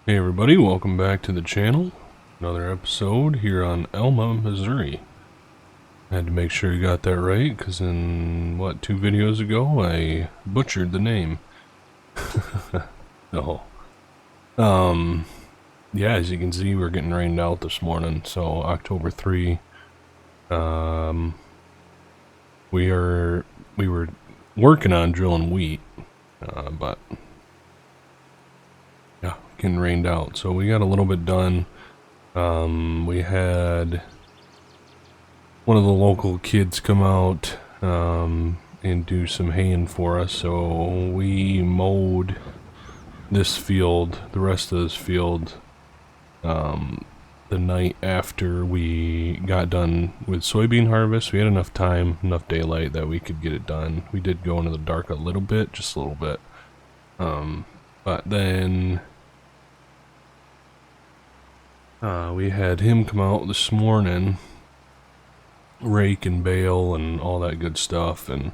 Hey everybody, welcome back to the channel. Another episode here on Alma, Missouri. I had to make sure you got that right, because in, what, 2 videos ago, I butchered the name. No. Yeah, as you can see, we're getting rained out this morning, so October 3. We were working on drilling wheat, but yeah, getting rained out. So we got a little bit done. We had one of the local kids come out and do some haying for us, so we mowed this field, the rest of this field, the night after we got done with soybean harvest. We had enough time, enough daylight that we could get it done. We did go into the dark a little bit, just a little bit, but then we had him come out this morning, rake and bale and all that good stuff, and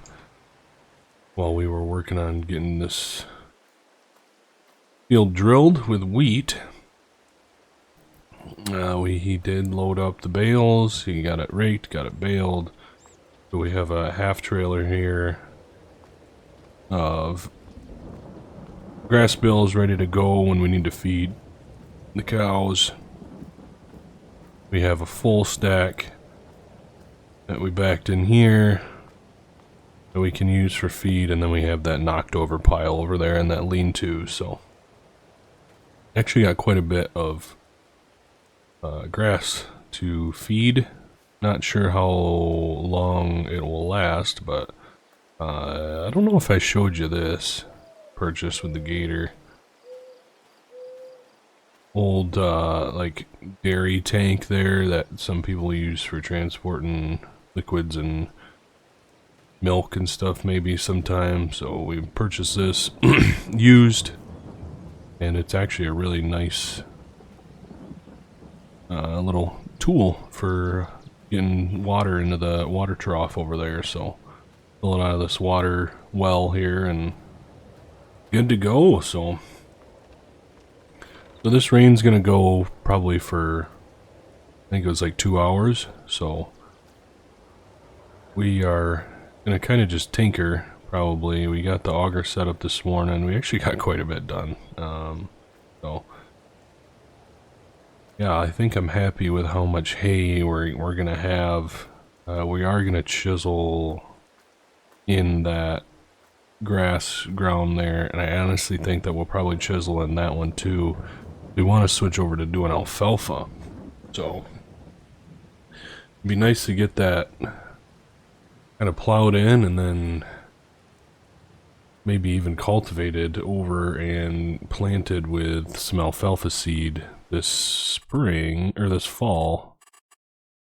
while we were working on getting this field drilled with wheat, he did load up the bales. He got it raked, got it baled. So we have a half trailer here of grass bales ready to go when we need to feed the cows. We have a full stack that we backed in here that we can use for feed, and then we have that knocked over pile over there and that lean-to. So actually got quite a bit of grass to feed. Not sure how long it will last, but I don't know if I showed you this purchase with the gator. Old like dairy tank there that some people use for transporting liquids and milk and stuff maybe sometimes. So we purchased this used, and it's actually a really nice little tool for getting water into the water trough over there. So pulling out of this water well here and good to go. So this rain's gonna go probably for, I think it was like 2 hours. So we are gonna kind of just tinker. Probably we got the auger set up this morning. We actually got quite a bit done. So yeah, I think I'm happy with how much hay we're gonna have. We are gonna chisel in that grass ground there, and I honestly think that we'll probably chisel in that one too. We want to switch over to doing alfalfa, so it'd be nice to get that kind of plowed in and then maybe even cultivated over and planted with some alfalfa seed this spring, or this fall.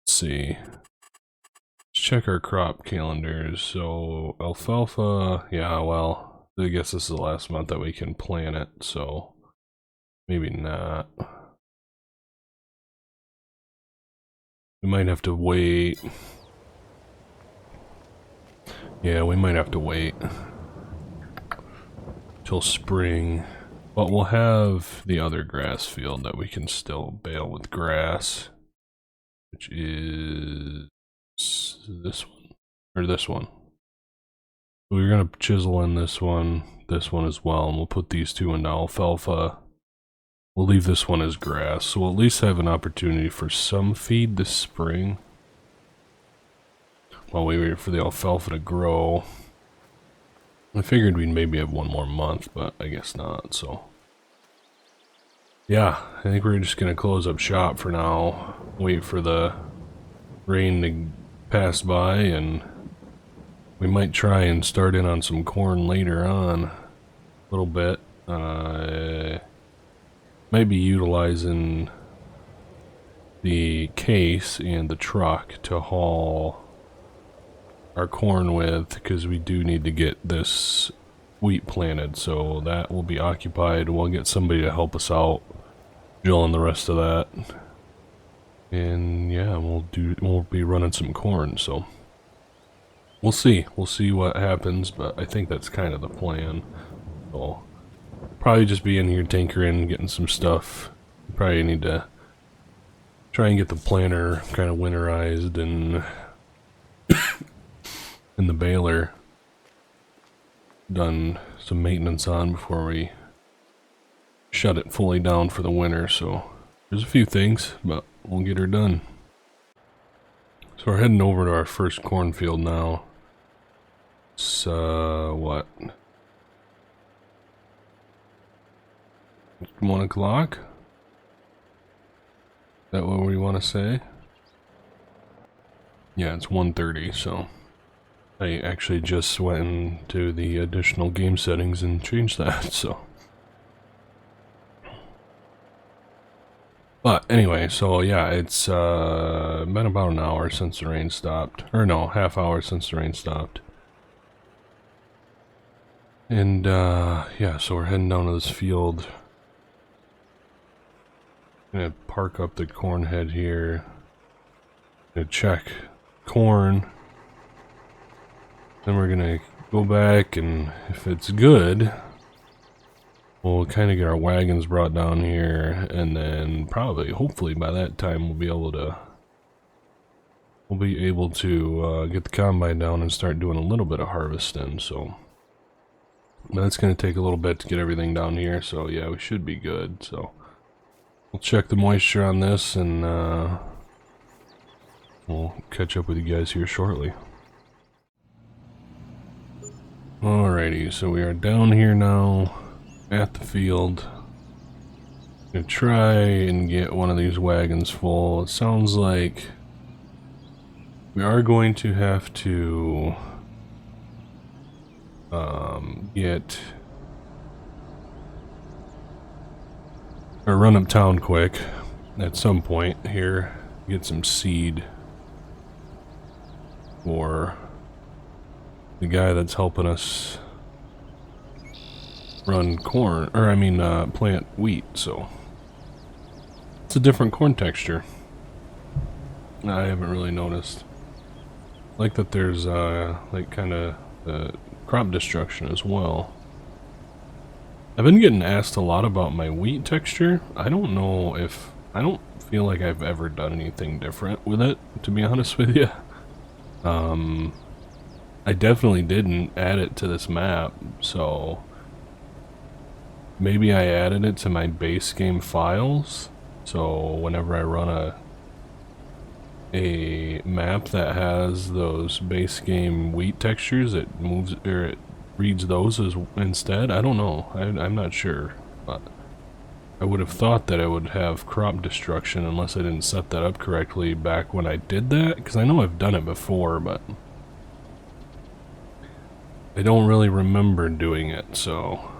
Let's see. Let's check our crop calendars. So alfalfa, yeah, well, I guess this is the last month that we can plant it, so maybe not. We might have to wait. Yeah, we might have to wait till spring. But we'll have the other grass field that we can still bale with grass, which is this one, or this one. So we're gonna chisel in this one as well, and we'll put these two into alfalfa. We'll leave this one as grass, so we'll at least have an opportunity for some feed this spring while we wait for the alfalfa to grow. I figured we'd maybe have one more month, but I guess not, so. Yeah, I think we're just gonna close up shop for now, wait for the rain to pass by, and we might try and start in on some corn later on, a little bit. Might be utilizing the case and the truck to haul our corn with, because we do need to get this wheat planted, so that will be occupied. We'll get somebody to help us out drilling the rest of that, and yeah, we'll be running some corn. So we'll see what happens, but I think that's kind of the plan. So probably just be in here tinkering, getting some stuff. Probably need to try and get the planter kind of winterized and and the baler done some maintenance on before we shut it fully down for the winter. So there's a few things, but we'll get her done. So we're heading over to our first cornfield now. It's what? 1 o'clock? Is that what we want to say? Yeah, it's 1:30, so I actually just went into the additional game settings and changed that, so. But anyway, so yeah, it's been about an hour since the rain stopped. Or no, half hour since the rain stopped. And yeah, so we're heading down to this field. Gonna park up the corn head here. Gonna check corn. Then we're gonna go back, and if it's good, we'll kind of get our wagons brought down here, and then probably, hopefully by that time, we'll be able to get the combine down and start doing a little bit of harvesting. So that's gonna take a little bit to get everything down here. So yeah, we should be good. So we'll check the moisture on this, and we'll catch up with you guys here shortly. Alrighty, so we are down here now at the field. Gonna try and get one of these wagons full. It sounds like we are going to have to run uptown quick at some point here, get some seed for the guy that's helping us run corn, or I mean plant wheat. So it's a different corn texture. I haven't really noticed. Like that there's like kind of crop destruction as well. I've been getting asked a lot about my wheat texture. I don't know if, I don't feel like I've ever done anything different with it, to be honest with you. I definitely didn't add it to this map, so maybe I added it to my base game files, so whenever I run a map that has those base game wheat textures, it moves, or it reads those as instead. I don't know, I'm not sure, but I would have thought that it would have crop destruction unless I didn't set that up correctly back when I did that, because I know I've done it before, but I don't really remember doing it. So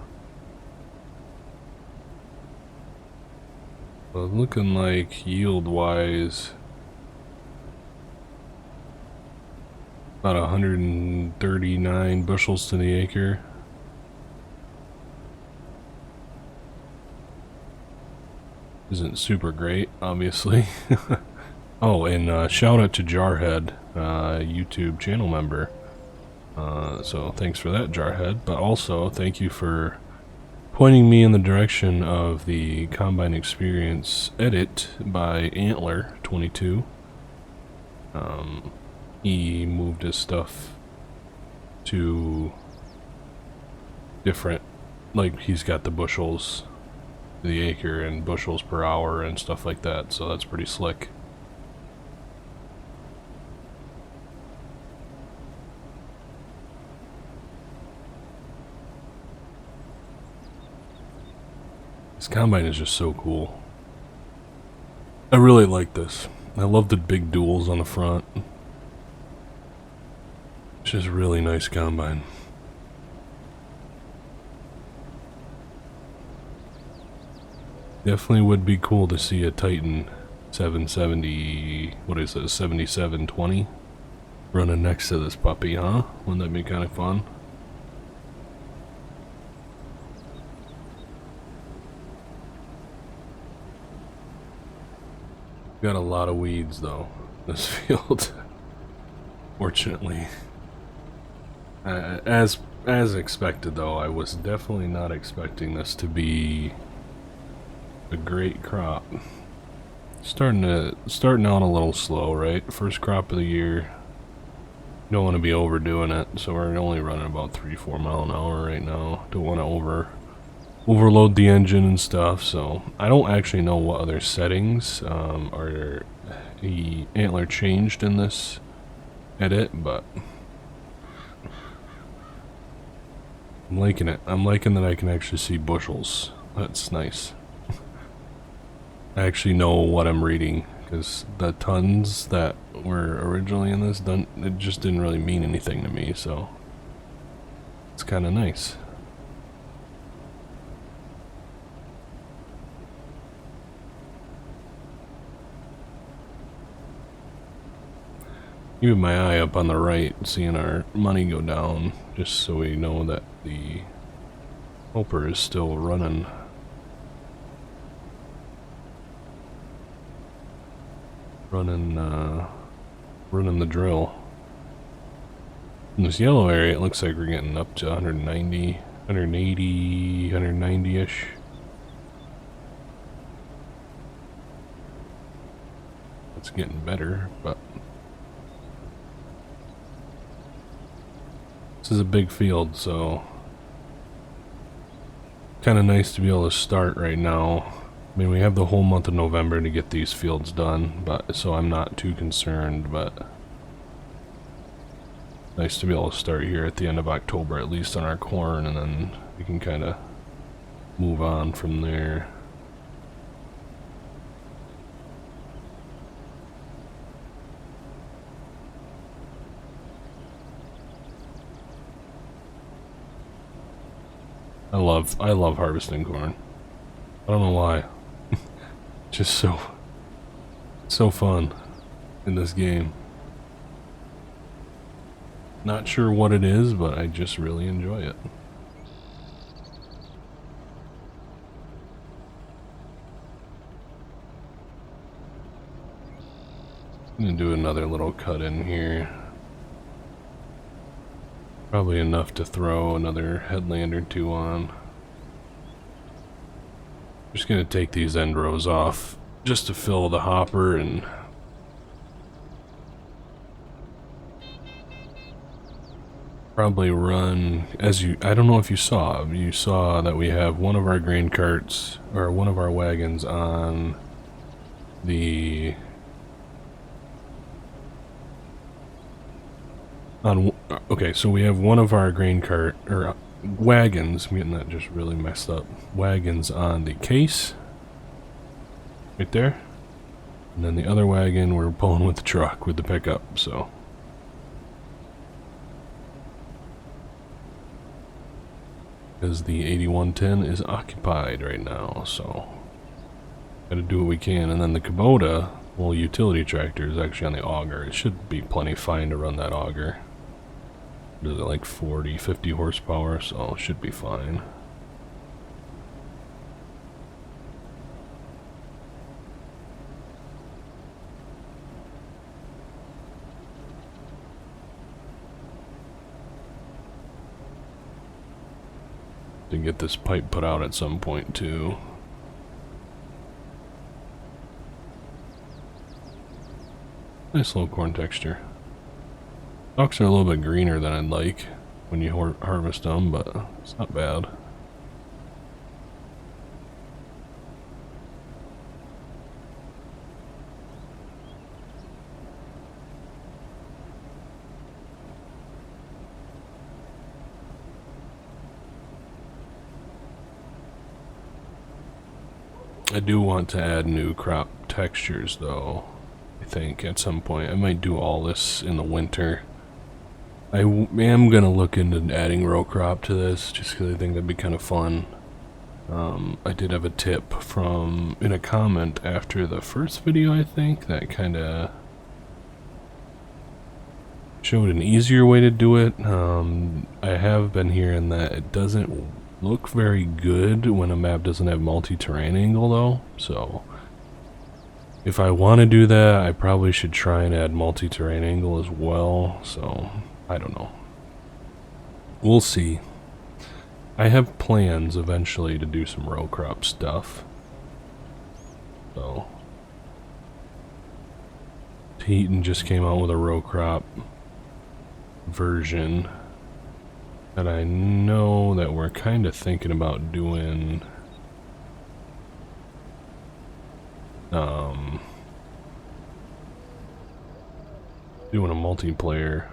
looking like yield wise about 139 bushels to the acre. Isn't super great, obviously. Oh, and shout out to Jarhead, YouTube channel member. So thanks for that, Jarhead, but also thank you for pointing me in the direction of the Combine Experience edit by Antler22. He moved his stuff to different, like he's got the bushels to the acre and bushels per hour and stuff like that, so that's pretty slick. This combine is just so cool. I really like this. I love the big duals on the front. It's just a really nice combine. Definitely would be cool to see a Titan 770, what is it, 7720 running next to this puppy, huh? Wouldn't that be kind of fun? Got a lot of weeds though, this field. Fortunately. As As expected though, I was definitely not expecting this to be a great crop. Starting out a little slow, right? First crop of the year. Don't want to be overdoing it, so we're only running about 3-4 mile an hour right now. Don't want to overload the engine and stuff, so I don't actually know what other settings are the antler changed in this edit, but I'm liking it. I'm liking that I can actually see bushels. That's nice. I actually know what I'm reading, because the tons that were originally in this, it just didn't really mean anything to me, so it's kind of nice. Keeping my eye up on the right, seeing our money go down, just so we know that the helper is still running. Running the drill. In this yellow area, it looks like we're getting up to 190, 180, 190-ish. It's getting better, but this is a big field, so kind of nice to be able to start right now. I mean, we have the whole month of November to get these fields done, but so I'm not too concerned, but nice to be able to start here at the end of October, at least on our corn, and then we can kind of move on from there. I love harvesting corn. I don't know why. Just so fun in this game. Not sure what it is, but I just really enjoy it. I'm gonna do another little cut in here. Probably enough to throw another headland or two on. Just gonna take these end rows off just to fill the hopper and probably run I don't know if you saw that we have one of our grain carts or one of our wagons on the okay, so we have one of our grain cart or wagons, I'm getting that just really messed up, wagons on the case right there, and then the other wagon we're pulling with the truck with the pickup, so because the 8110 is occupied right now, so gotta do what we can. And then the Kubota, well, utility tractor is actually on the auger. It should be plenty fine to run that auger. Is it like 40-50 horsepower, so it should be fine. To get this pipe put out at some point too. Nice little corn texture. Stalks are a little bit greener than I'd like when you harvest them, but it's not bad. I do want to add new crop textures though. I think at some point I might do all this in the winter. I am gonna look into adding row crop to this just because I think that'd be kind of fun. I did have a tip in a comment after the first video, I think, that kind of showed an easier way to do it. I have been hearing that it doesn't look very good when a map doesn't have multi-terrain angle though, so if I want to do that, I probably should try and add multi-terrain angle as well, so I don't know. we'll see. I have plans eventually to do some row crop stuff. So, Heaton just came out with a row crop version that I know that we're kind of thinking about doing. Doing a multiplayer,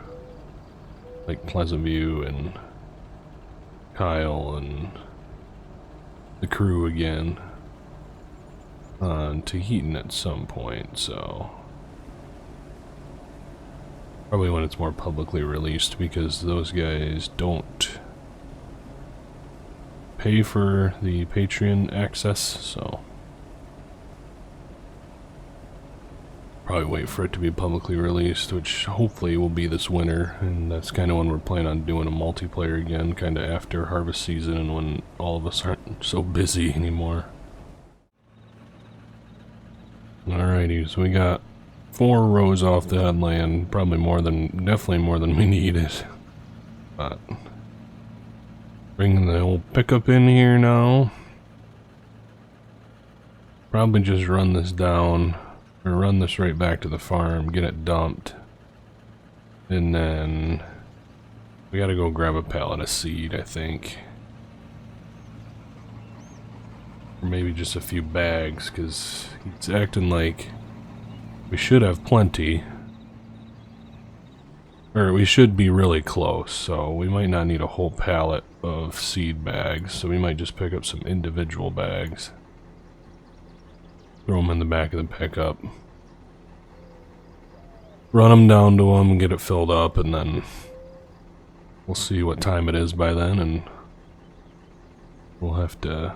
like Pleasant View and Kyle and the crew again on Tahitian at some point, so probably when it's more publicly released, because those guys don't pay for the Patreon access, so probably wait for it to be publicly released, which hopefully will be this winter, and that's kind of when we're planning on doing a multiplayer again, kind of after harvest season and when all of us aren't so busy anymore. Alrighty, so we got 4 rows off the headland, probably definitely more than we needed, but bringing the old pickup in here now, probably just run this down. Or run this right back to the farm, get it dumped, and then we gotta go grab a pallet of seed, I think. Or maybe just a few bags, because it's acting like we should have plenty. Or we should be really close, so we might not need a whole pallet of seed bags, so we might just pick up some individual bags. Throw them in the back of the pickup. Run them down to them and get it filled up, and then we'll see what time it is by then, and we'll have to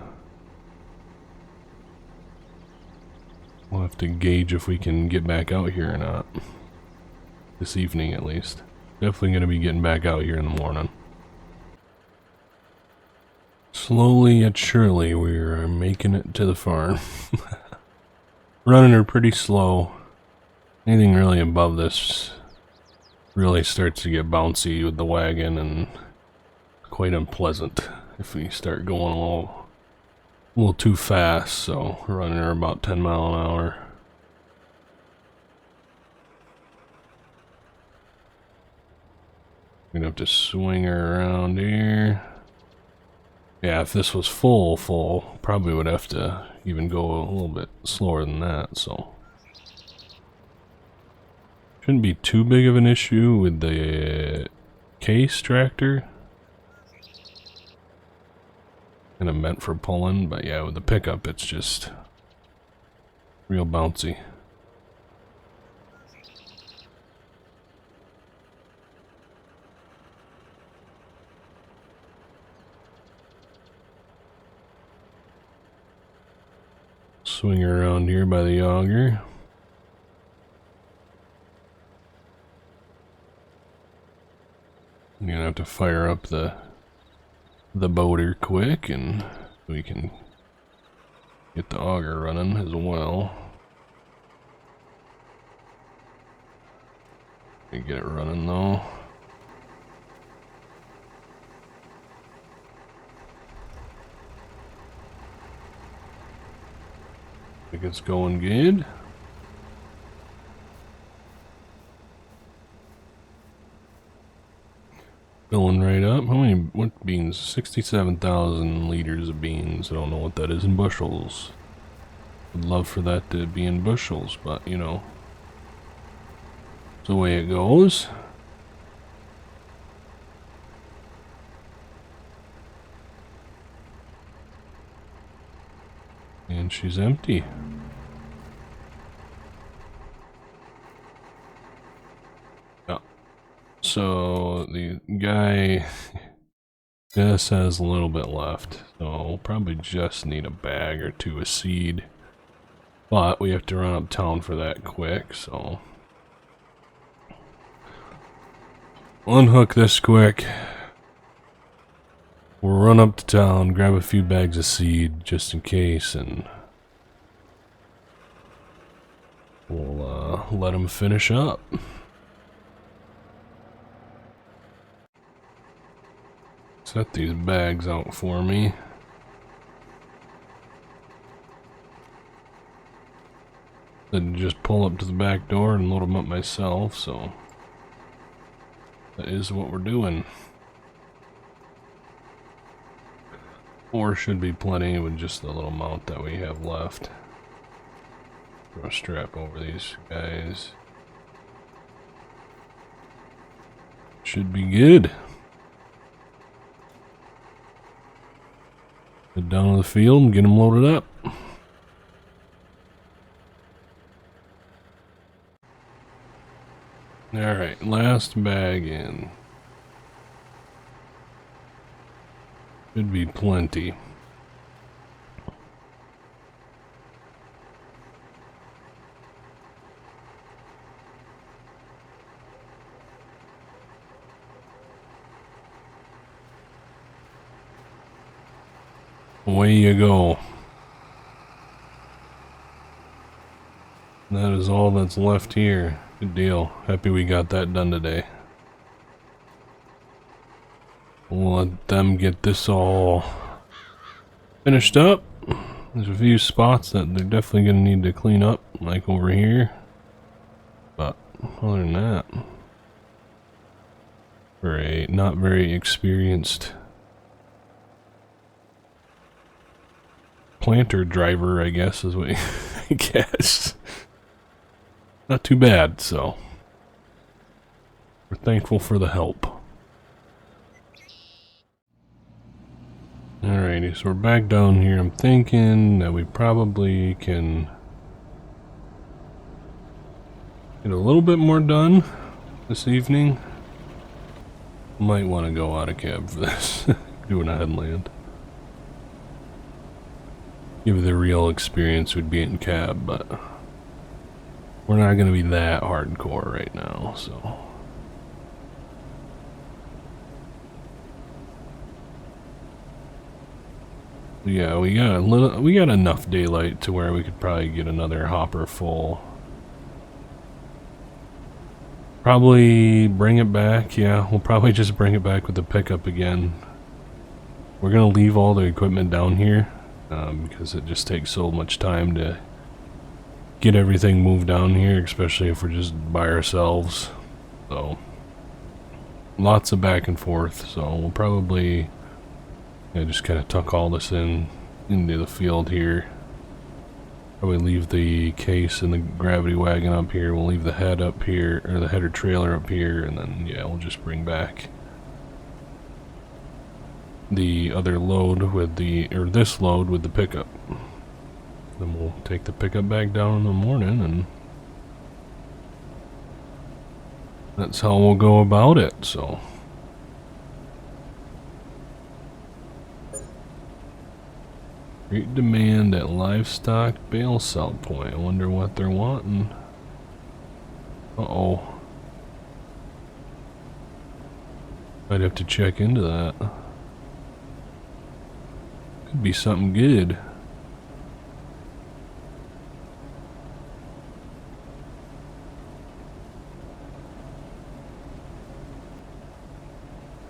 gauge if we can get back out here or not. This evening, at least. Definitely going to be getting back out here in the morning. Slowly yet surely, we're making it to the farm. Running her pretty slow. Anything really above this really starts to get bouncy with the wagon and quite unpleasant if we start going a little too fast, so we're running her about 10 miles an hour. We're gonna have to swing her around here. Yeah, if this was full, probably would have to even go a little bit slower than that, so. Shouldn't be too big of an issue with the case tractor. Kind of meant for pulling, but yeah, with the pickup, it's just real bouncy. Swing her around here by the auger. I'm gonna have to fire up the boater quick, and we can get the auger running as well. Get it running though. I think it's going good. Filling right up. What beans? 67,000 liters of beans. I don't know what that is in bushels. Would love for that to be in bushels, but you know, it's the way it goes. And she's empty. Oh. So the guy just has a little bit left. So we'll probably just need a bag or two of seed. But we have to run uptown for that quick, so we'll unhook this quick. We'll run up to town, grab a few bags of seed just in case, and we'll let them finish up. set these bags out for me. Then just pull up to the back door and load them up myself, so that is what we're doing. 4 should be plenty with just the little mount that we have left. Throw a strap over these guys. Should be good. Head down to the field and get them loaded up. Alright, last bag in. Should be plenty. Away you go. That is all that's left here. Good deal. Happy we got that done today. We'll let them get this all finished up. There's a few spots that they're definitely going to need to clean up, like over here. But other than that, for a not very experienced planter driver, I guess is what I guess. Not too bad, so we're thankful for the help. Alrighty, so we're back down here. I'm thinking that we probably can get a little bit more done this evening. Might want to go out of cab for this. Doing a headland. Give the real experience would be in cab, but we're not going to be that hardcore right now, so. Yeah, we got enough daylight to where we could probably get another hopper full. Probably bring it back, yeah, we'll probably just bring it back with the pickup again. We're gonna leave all the equipment down here, because it just takes so much time to get everything moved down here, especially if we're just by ourselves. So, lots of back and forth, so we'll probably just kind of tuck all this into the field here. Probably leave the case and the gravity wagon up here. We'll leave the head up here, or the header trailer up here, and then yeah, we'll just bring back the other load with this load with the pickup. Then we'll take the pickup back down in the morning, and that's how we'll go about it, so. Great demand at livestock bale sell point. I wonder what they're wanting. Uh-oh. I'd have to check into that. Could be something good.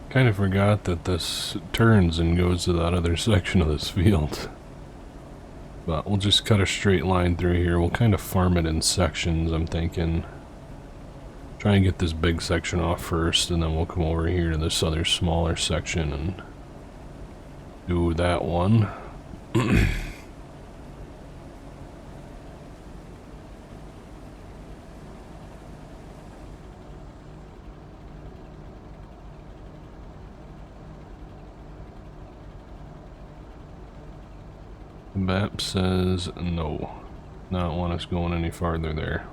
Kind of forgot that this turns and goes to that other section of this field. But we'll just cut a straight line through here. We'll kind of farm it in sections, I'm thinking. Try and get this big section off first, and then we'll come over here to this other smaller section and do that one. The map says no, not want us going any farther there.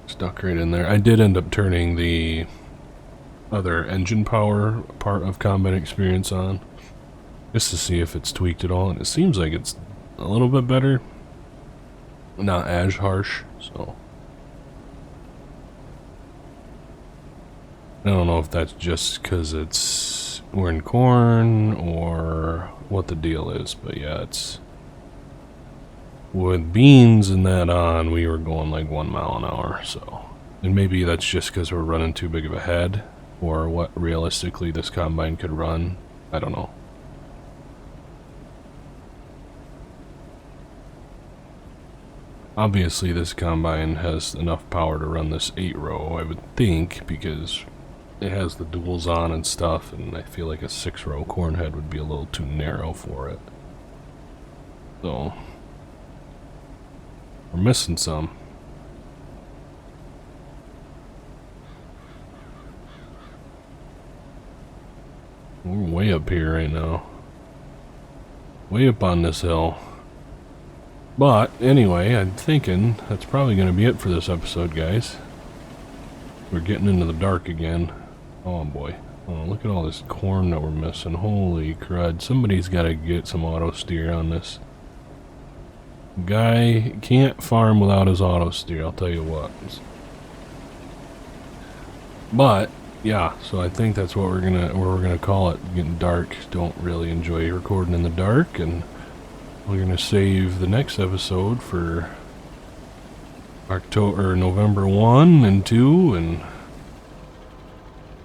Stuck right in there. I did end up turning the other engine power part of combat experience on, just to see if it's tweaked at all, and it seems like it's a little bit better, not as harsh, so. I don't know if that's just because we're in corn or what the deal is, but yeah, it's with beans and that on, we were going like 1 mile an hour, so. And maybe that's just because we're running too big of a head, or what realistically this combine could run. I don't know. Obviously this combine has enough power to run this 8-row, I would think, because it has the duals on and stuff, and I feel like a 6-row corn head would be a little too narrow for it. So, we're missing some. We're way up here right now. Way up on this hill. But, anyway, I'm thinking that's probably going to be it for this episode, guys. We're getting into the dark again. Oh, boy. Oh, look at all this corn that we're missing. Holy crud. Somebody's got to get some auto steer on this. Guy can't farm without his auto steer, I'll tell you what. But, yeah, so I think that's what we're gonna call it. Getting dark. Don't really enjoy recording in the dark, and we're gonna save the next episode for November 1 and 2 and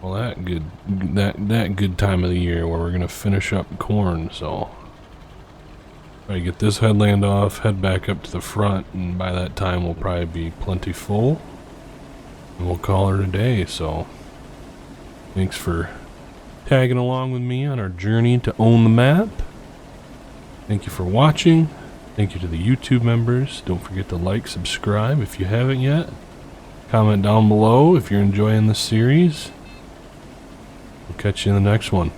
all that good that good time of the year where we're gonna finish up corn. So I get this headland off, head back up to the front, and by that time we'll probably be plenty full, and we'll call her a day. So thanks for tagging along with me on our journey to own the map. Thank you for watching. Thank you to the YouTube members. Don't forget to like, subscribe if you haven't yet. Comment down below if you're enjoying this series. We'll catch you in the next one.